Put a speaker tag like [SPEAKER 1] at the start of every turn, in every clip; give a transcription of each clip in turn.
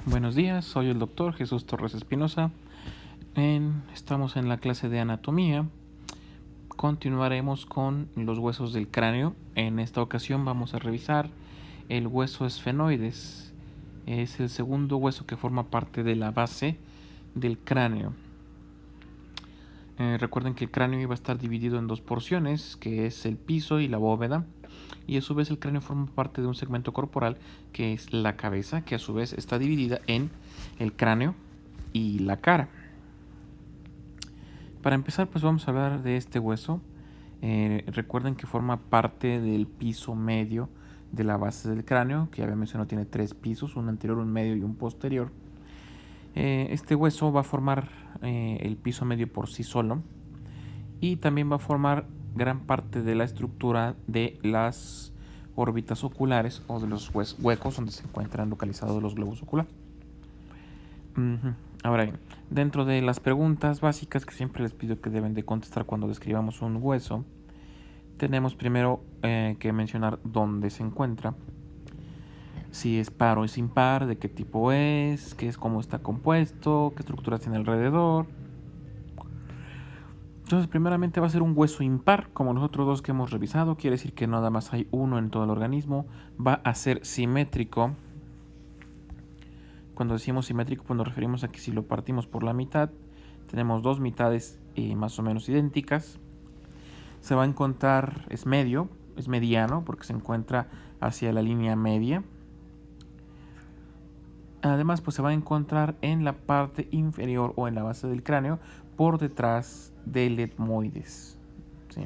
[SPEAKER 1] Buenos días, soy el doctor Jesús Torres Espinosa. Estamos en la clase de anatomía. Continuaremos con los huesos del cráneo. En esta ocasión vamos a revisar el hueso esfenoides. Es el segundo hueso que forma parte de la base del cráneo. Recuerden que el cráneo iba a estar dividido en dos porciones, que es el piso y la bóveda. Y a su vez el cráneo forma parte de un segmento corporal que es la cabeza, que a su vez está dividida en el cráneo y la cara. Para empezar, pues vamos a hablar de este hueso. Recuerden que forma parte del piso medio de la base del cráneo, que ya había mencionado tiene tres pisos, un anterior, un medio y un posterior. Este hueso va a formar el piso medio por sí solo y también va a formar gran parte de la estructura de las órbitas oculares o de los huecos donde se encuentran localizados los globos oculares. Ahora bien, dentro de las preguntas básicas que siempre les pido que deben de contestar cuando describamos un hueso, tenemos primero que mencionar dónde se encuentra, si es par o es impar, de qué tipo es, qué es, cómo está compuesto, qué estructuras tiene alrededor. Entonces, primeramente va a ser un hueso impar, como los otros dos que hemos revisado. Quiere decir que nada más hay uno en todo el organismo. Va a ser simétrico. Cuando decimos simétrico, pues nos referimos a que si lo partimos por la mitad, tenemos dos mitades más o menos idénticas. Se va a encontrar, es medio, es mediano, porque se encuentra hacia la línea media. Además, pues se va a encontrar en la parte inferior o en la base del cráneo, por detrás del etmoides. ¿Sí?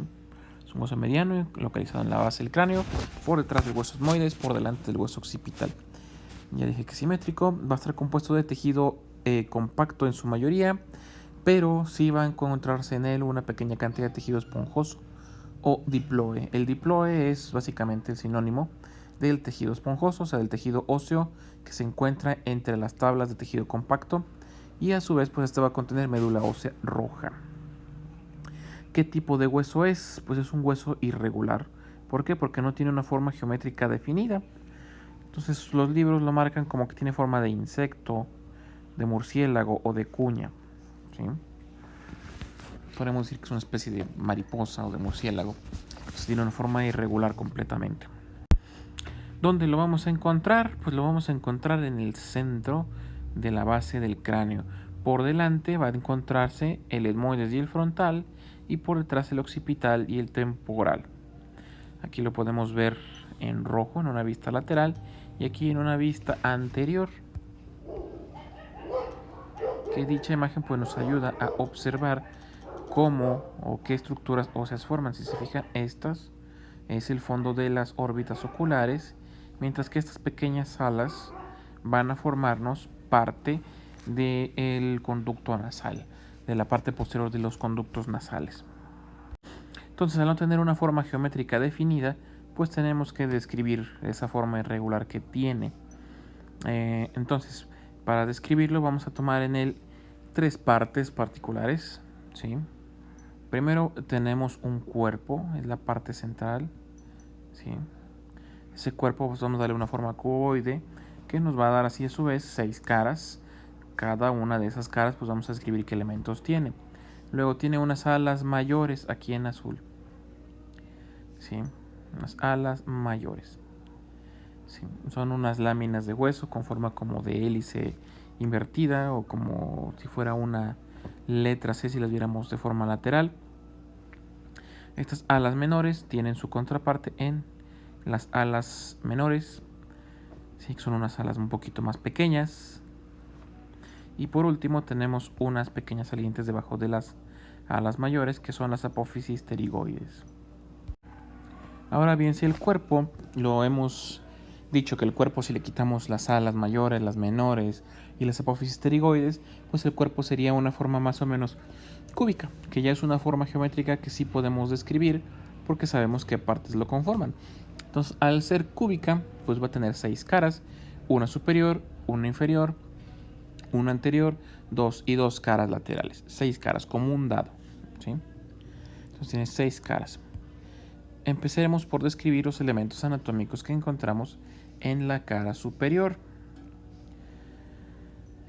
[SPEAKER 1] Es un hueso mediano localizado en la base del cráneo, por detrás del hueso etmoides, por delante del hueso occipital. Ya dije que es simétrico, va a estar compuesto de tejido compacto en su mayoría, pero sí va a encontrarse en él una pequeña cantidad de tejido esponjoso o diploe. El diploe es básicamente el sinónimo del tejido esponjoso, o sea, del tejido óseo que se encuentra entre las tablas de tejido compacto, y a su vez pues este va a contener médula ósea roja. ¿Qué tipo de hueso es? Pues es un hueso irregular. ¿Por qué? Porque no tiene una forma geométrica definida. Entonces los libros lo marcan como que tiene forma de insecto, de murciélago o de cuña. ¿Sí? Podemos decir que es una especie de mariposa o de murciélago. Entonces tiene una forma irregular completamente. ¿Dónde lo vamos a encontrar? Pues lo vamos a encontrar en el centro de la base del cráneo. Por delante va a encontrarse el etmoides y el frontal, y por detrás el occipital y el temporal. Aquí lo podemos ver en rojo en una vista lateral y aquí en una vista anterior. Que dicha imagen pues nos ayuda a observar cómo o qué estructuras óseas forman. Si se fijan, estas es el fondo de las órbitas oculares, mientras que estas pequeñas alas van a formarnos parte del conducto nasal, de la parte posterior de los conductos nasales. Entonces, al no tener una forma geométrica definida, pues tenemos que describir esa forma irregular que tiene. Entonces, para describirlo vamos a tomar en él tres partes particulares, ¿sí? Primero tenemos un cuerpo, es la parte central, ¿sí? Ese cuerpo pues vamos a darle una forma cuboide que nos va a dar así a su vez 6 caras. Cada una de esas caras pues vamos a escribir qué elementos tiene. Luego tiene unas alas mayores aquí en azul, ¿sí? Unas alas mayores, ¿sí? Son unas láminas de hueso con forma como de hélice invertida o como si fuera una letra C si las viéramos de forma lateral. Estas alas menores tienen su contraparte en las alas menores, ¿sí? Son unas alas un poquito más pequeñas. Y por último tenemos unas pequeñas salientes debajo de las alas mayores, que son las apófisis pterigoides. Ahora bien, si el cuerpo, lo hemos dicho que el cuerpo, si le quitamos las alas mayores, las menores y las apófisis pterigoides, pues el cuerpo sería una forma más o menos cúbica, que ya es una forma geométrica que sí podemos describir porque sabemos qué partes lo conforman. Entonces, al ser cúbica, pues va a tener 6 caras, una superior, una inferior, una anterior, 2 y 2 caras laterales. 6 caras, como un dado, ¿sí? Entonces tiene 6 caras. Empezaremos por describir los elementos anatómicos que encontramos en la cara superior.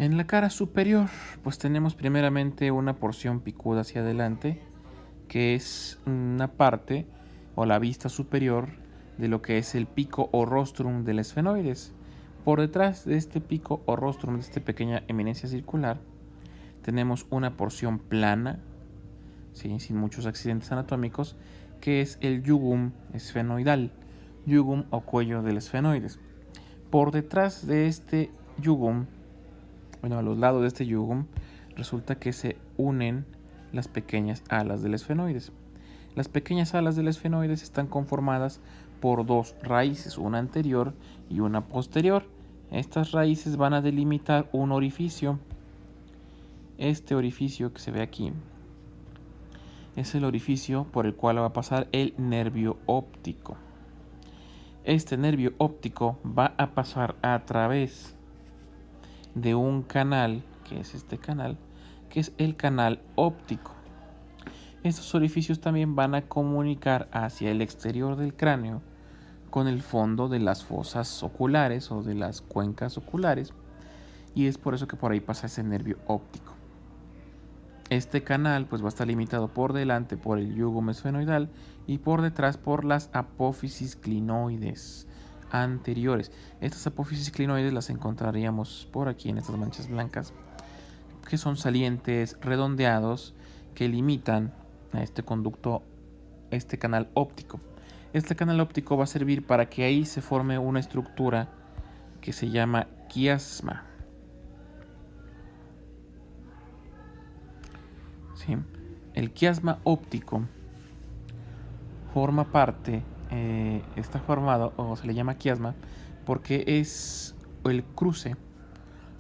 [SPEAKER 1] En la cara superior, pues tenemos primeramente una porción picuda hacia adelante, que es una parte o la vista superior de lo que es el pico o rostrum del esfenoides. Por detrás de este pico o rostrum, de esta pequeña eminencia circular, tenemos una porción plana, ¿sí?, sin muchos accidentes anatómicos, que es el jugum esfenoidal, jugum o cuello del esfenoides. Por detrás de este jugum, bueno, a los lados de este jugum, resulta que se unen las pequeñas alas del esfenoides. Las pequeñas alas del esfenoides están conformadas por dos raíces, una anterior y una posterior. Estas raíces van a delimitar un orificio. Este orificio que se ve aquí es el orificio por el cual va a pasar el nervio óptico. Este nervio óptico va a pasar a través de un canal, que es este canal, que es el canal óptico. Estos orificios también van a comunicar hacia el exterior del cráneo con el fondo de las fosas oculares o de las cuencas oculares, y es por eso que por ahí pasa ese nervio óptico. Este canal pues va a estar limitado por delante por el jugum esfenoidal y por detrás por las apófisis clinoides anteriores. Estas apófisis clinoides las encontraríamos por aquí en estas manchas blancas, que son salientes redondeados que limitan a este conducto, este canal óptico. Este canal óptico va a servir para que ahí se forme una estructura que se llama quiasma. ¿Sí? El quiasma óptico forma parte, está formado, o se le llama quiasma, porque es el cruce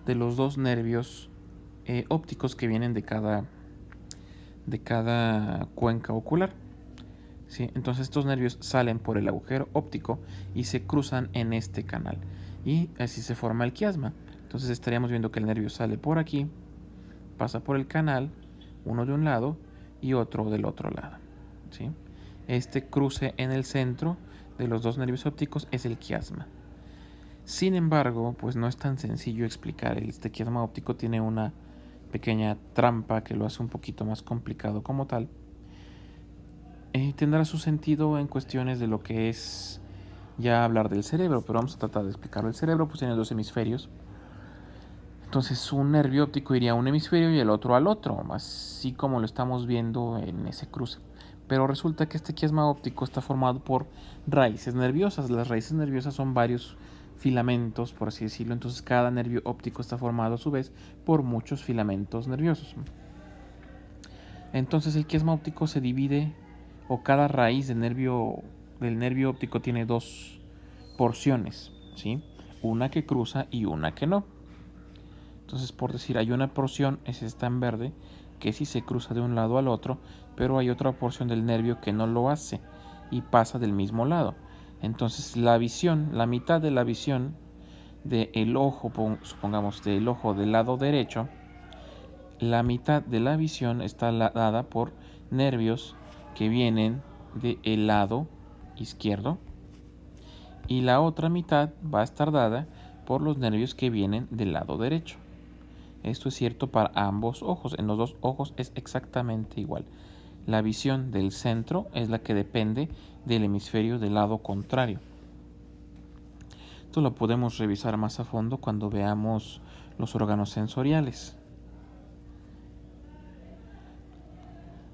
[SPEAKER 1] de los dos nervios ópticos que vienen de cada cuenca ocular. ¿Sí? Entonces estos nervios salen por el agujero óptico y se cruzan en este canal, y así se forma el quiasma. Entonces estaríamos viendo que el nervio sale por aquí, pasa por el canal, uno de un lado y otro del otro lado. ¿Sí? Este cruce en el centro de los dos nervios ópticos es el quiasma. Sin embargo, pues no es tan sencillo explicar. Este quiasma óptico tiene una pequeña trampa que lo hace un poquito más complicado como tal. Tendrá su sentido en cuestiones de lo que es ya hablar del cerebro, pero vamos a tratar de explicarlo. El cerebro pues tiene dos hemisferios. Entonces un nervio óptico iría a un hemisferio y el otro al otro, así como lo estamos viendo en ese cruce. Pero resulta que este quiasma óptico está formado por raíces nerviosas. Las raíces nerviosas son varios filamentos, por así decirlo. Entonces cada nervio óptico está formado a su vez por muchos filamentos nerviosos. Entonces el quiasma óptico se divide, o cada raíz del nervio óptico tiene dos porciones, ¿sí? Una que cruza y una que no. Entonces, por decir, hay una porción, esa está en verde, que sí se cruza de un lado al otro, pero hay otra porción del nervio que no lo hace y pasa del mismo lado. Entonces, la visión, la mitad de la visión del ojo, supongamos del ojo del lado derecho, la mitad de la visión está dada por nervios que vienen del lado izquierdo, y la otra mitad va a estar dada por los nervios que vienen del lado derecho. Esto es cierto para ambos ojos. En los dos ojos es exactamente igual. La visión del centro es la que depende del hemisferio del lado contrario. Esto lo podemos revisar más a fondo cuando veamos los órganos sensoriales.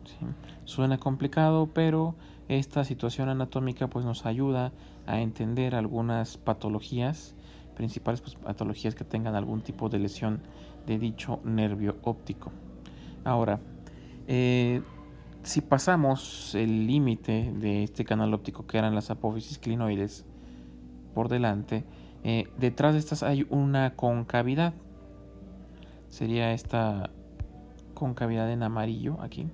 [SPEAKER 1] ¿Sí? Suena complicado, pero esta situación anatómica pues nos ayuda a entender algunas patologías, principales pues, patologías que tengan algún tipo de lesión de dicho nervio óptico. Ahora, si pasamos el límite de este canal óptico, que eran las apófisis clinoides, por delante, detrás de estas hay una concavidad. Sería esta concavidad en amarillo aquí.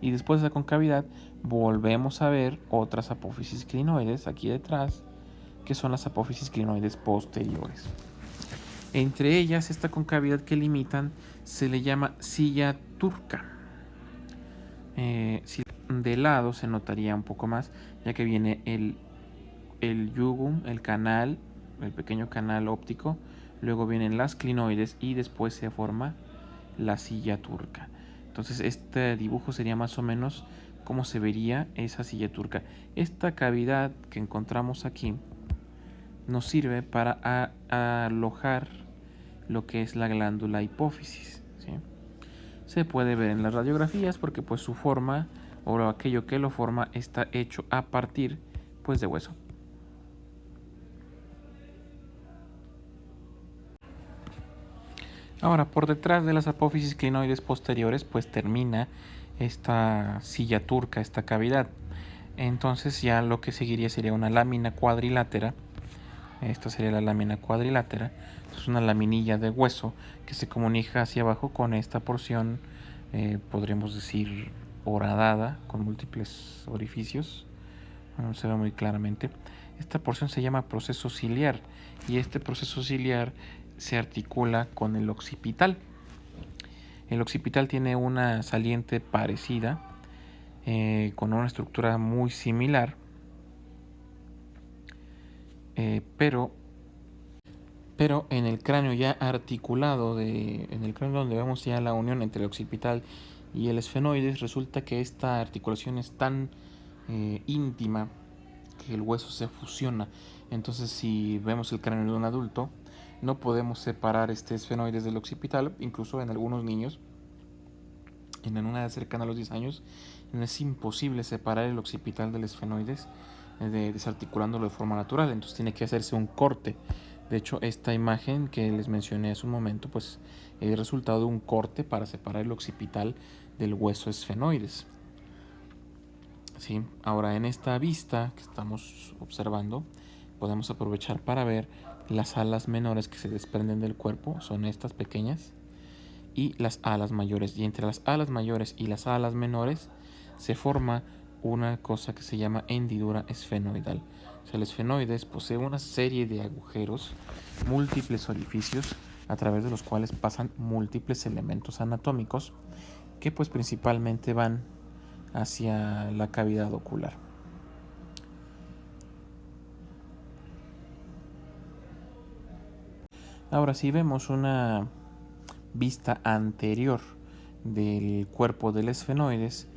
[SPEAKER 1] Y después de la concavidad volvemos a ver otras apófisis clinoides aquí detrás, que son las apófisis clinoides posteriores. Entre ellas, esta concavidad que limitan se le llama silla turca. Si de lado se notaría un poco más, ya que viene el jugum, el canal, el pequeño canal óptico, luego vienen las clinoides y después se forma la silla turca. Entonces este dibujo sería más o menos cómo se vería esa silla turca. Esta cavidad que encontramos aquí nos sirve para alojar lo que es la glándula hipófisis, ¿sí? Se puede ver en las radiografías porque pues su forma o aquello que lo forma está hecho a partir pues de hueso. Ahora, por detrás de las apófisis clinoides posteriores pues termina esta silla turca, esta cavidad. Entonces ya lo que seguiría sería una lámina cuadrilátera. Esta sería la lámina cuadrilátera. Es una laminilla de hueso que se comunica hacia abajo con esta porción, podríamos decir, horadada, con múltiples orificios. No se ve muy claramente. Esta porción se llama proceso ciliar y este proceso ciliar se articula con el occipital. El occipital tiene una saliente parecida, con una estructura muy similar, pero en el cráneo ya articulado, en el cráneo donde vemos ya la unión entre el occipital y el esfenoides, resulta que esta articulación es tan íntima que el hueso se fusiona. Entonces, si vemos el cráneo de un adulto, no podemos separar este esfenoides del occipital. Incluso en algunos niños, en una edad cercana a los 10 años, es imposible separar el occipital del esfenoides, desarticulándolo de forma natural. Entonces tiene que hacerse un corte. De hecho, esta imagen que les mencioné hace un momento, pues es el resultado de un corte para separar el occipital del hueso esfenoides. ¿Sí? Ahora, en esta vista que estamos observando, podemos aprovechar para ver las alas menores que se desprenden del cuerpo. Son estas pequeñas, y las alas mayores. Y entre las alas mayores y las alas menores se forma una cosa que se llama hendidura esfenoidal. O sea, el esfenoides posee una serie de agujeros, múltiples orificios, a través de los cuales pasan múltiples elementos anatómicos que pues principalmente van hacia la cavidad ocular. Ahora, si vemos una vista anterior del cuerpo del esfenoides,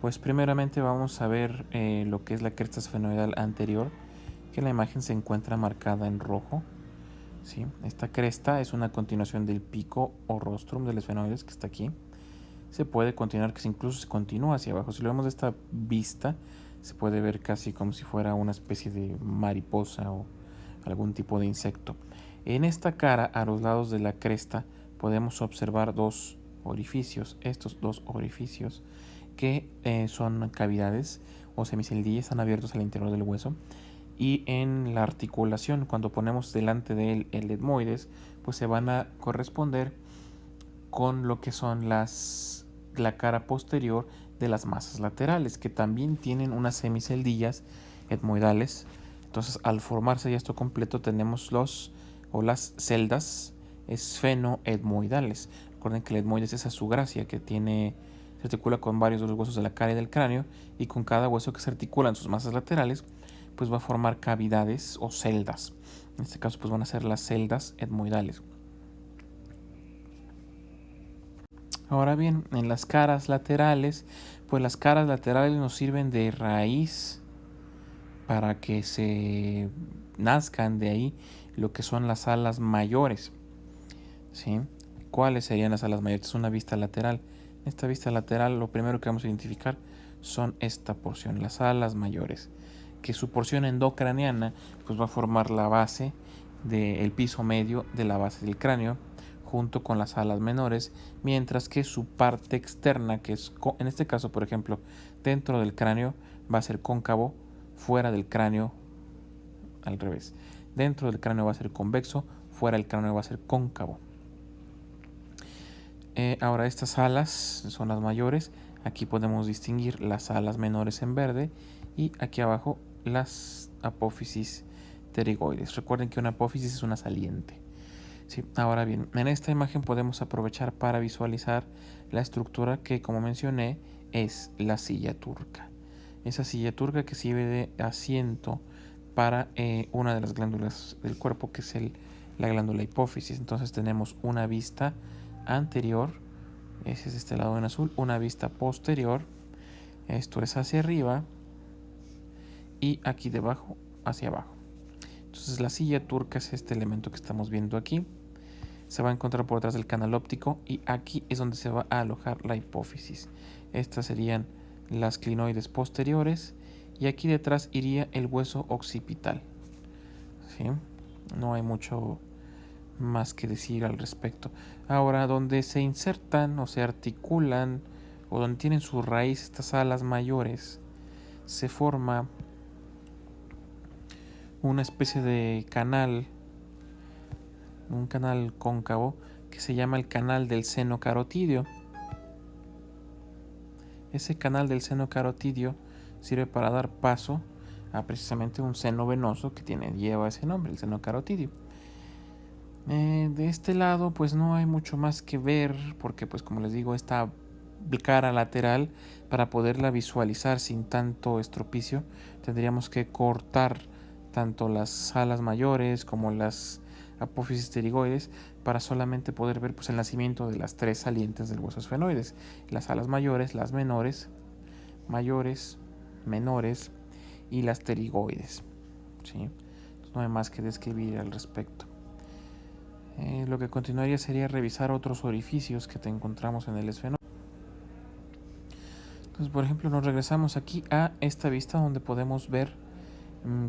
[SPEAKER 1] pues primeramente vamos a ver lo que es la cresta esfenoidal anterior, que en la imagen se encuentra marcada en rojo. ¿Sí? Esta cresta es una continuación del pico o rostrum del esfenoides que está aquí. Se puede continuar, que incluso se continúa hacia abajo. Si lo vemos de esta vista, se puede ver casi como si fuera una especie de mariposa o algún tipo de insecto. En esta cara, a los lados de la cresta, podemos observar dos orificios. Estos dos orificios que son cavidades o semicildillas, están abiertos al interior del hueso. Y en la articulación, cuando ponemos delante de él el etmoides, pues se van a corresponder con lo que son la cara posterior de las masas laterales, que también tienen unas semiceldillas etmoidales. Entonces, al formarse ya esto completo, tenemos las celdas esfenoetmoidales. Recuerden que el etmoides es esa su gracia que se articula con varios de los huesos de la cara y del cráneo, y con cada hueso que se articula en sus masas laterales, pues va a formar cavidades o celdas. En este caso, pues van a ser las celdas etmoidales. Ahora bien, en las caras laterales, pues las caras laterales nos sirven de raíz para que se nazcan de ahí lo que son las alas mayores. ¿Sí? ¿Cuáles serían las alas mayores? Es una vista lateral. En esta vista lateral, lo primero que vamos a identificar son esta porción, las alas mayores, que su porción endocraniana pues va a formar la base del piso medio de la base del cráneo, junto con las alas menores, mientras que su parte externa, que es, en este caso, por ejemplo, dentro del cráneo, va a ser cóncavo, fuera del cráneo, al revés. Dentro del cráneo va a ser convexo, fuera del cráneo va a ser cóncavo. Ahora, estas alas son las mayores. Aquí podemos distinguir las alas menores en verde y aquí abajo las apófisis pterigoides. Recuerden que una apófisis es una saliente. Sí, ahora bien, en esta imagen podemos aprovechar para visualizar la estructura que, como mencioné, es la silla turca. Esa silla turca que sirve de asiento para una de las glándulas del cuerpo, que es el la glándula hipófisis. Entonces tenemos una vista anterior, ese es este lado en azul, una vista posterior, esto es hacia arriba, y aquí debajo hacia abajo. Entonces la silla turca es este elemento que estamos viendo aquí. Se va a encontrar por detrás del canal óptico y aquí es donde se va a alojar la hipófisis. Estas serían las clinoides posteriores y aquí detrás iría el hueso occipital. ¿Sí? No hay mucho más que decir al respecto. Ahora, donde se insertan o se articulan o donde tienen su raíz estas alas mayores, se forma una especie de canal, un canal cóncavo que se llama el canal del seno carotidio. Ese canal del seno carotidio sirve para dar paso a precisamente un seno venoso que lleva ese nombre, el seno carotidio. De este lado pues no hay mucho más que ver porque pues como les digo esta cara lateral, para poderla visualizar sin tanto estropicio tendríamos que cortar tanto las alas mayores como las apófisis pterigoides para solamente poder ver pues el nacimiento de las tres salientes del hueso esfenoides, las alas mayores, las menores, menores y las pterigoides. ¿Sí? Entonces, no hay más que describir al respecto. Lo que continuaría sería revisar otros orificios que te encontramos en el esfenoide. Entonces, por ejemplo, nos regresamos aquí a esta vista donde podemos ver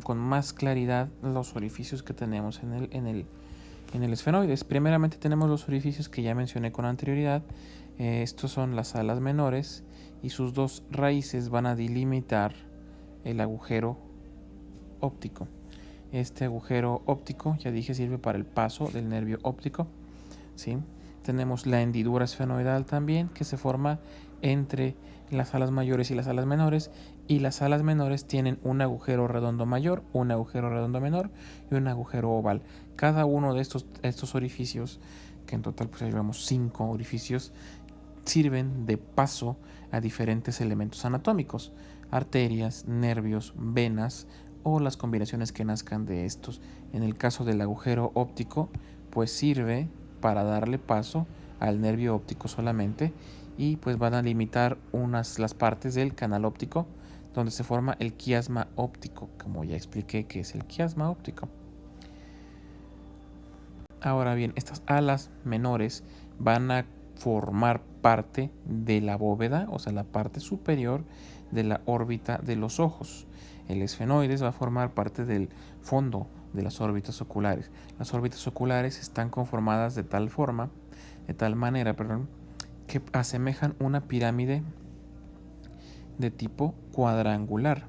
[SPEAKER 1] con más claridad los orificios que tenemos en el esfenoides. Primeramente tenemos los orificios que ya mencioné con anterioridad. Estos son las alas menores y sus dos raíces van a delimitar el agujero óptico. Este agujero óptico, ya dije, sirve para el paso del nervio óptico. ¿Sí? Tenemos la hendidura esfenoidal también, que se forma entre las alas mayores y las alas menores, y las alas menores tienen un agujero redondo mayor, un agujero redondo menor y un agujero oval. Cada uno de estos orificios, que en total pues llevamos 5 orificios, sirven de paso a diferentes elementos anatómicos, arterias, nervios, venas o las combinaciones que nazcan de estos. En el caso del agujero óptico, pues sirve para darle paso al nervio óptico solamente y pues van a limitar las partes del canal óptico donde se forma el quiasma óptico, como ya expliqué que es el quiasma óptico. Ahora bien, estas alas menores van a formar parte de la bóveda, o sea, la parte superior de la órbita de los ojos. El esfenoides va a formar parte del fondo de las órbitas oculares. Las órbitas oculares están conformadas de tal manera, que asemejan una pirámide de tipo cuadrangular.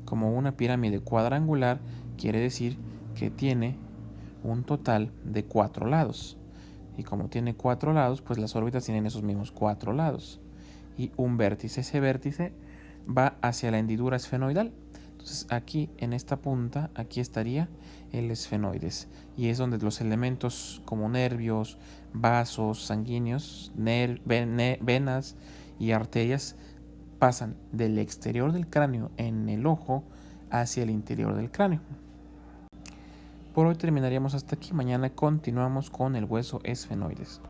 [SPEAKER 1] Como una pirámide cuadrangular quiere decir que tiene un total de 4 lados. Y como tiene 4 lados, pues las órbitas tienen esos mismos 4 lados. Y un vértice. Ese vértice va hacia la hendidura esfenoidal. Entonces aquí en esta punta, aquí estaría el esfenoides. Y es donde los elementos como nervios, vasos sanguíneos, venas y arterias pasan del exterior del cráneo en el ojo hacia el interior del cráneo. Por hoy terminaríamos hasta aquí. Mañana continuamos con el hueso esfenoides.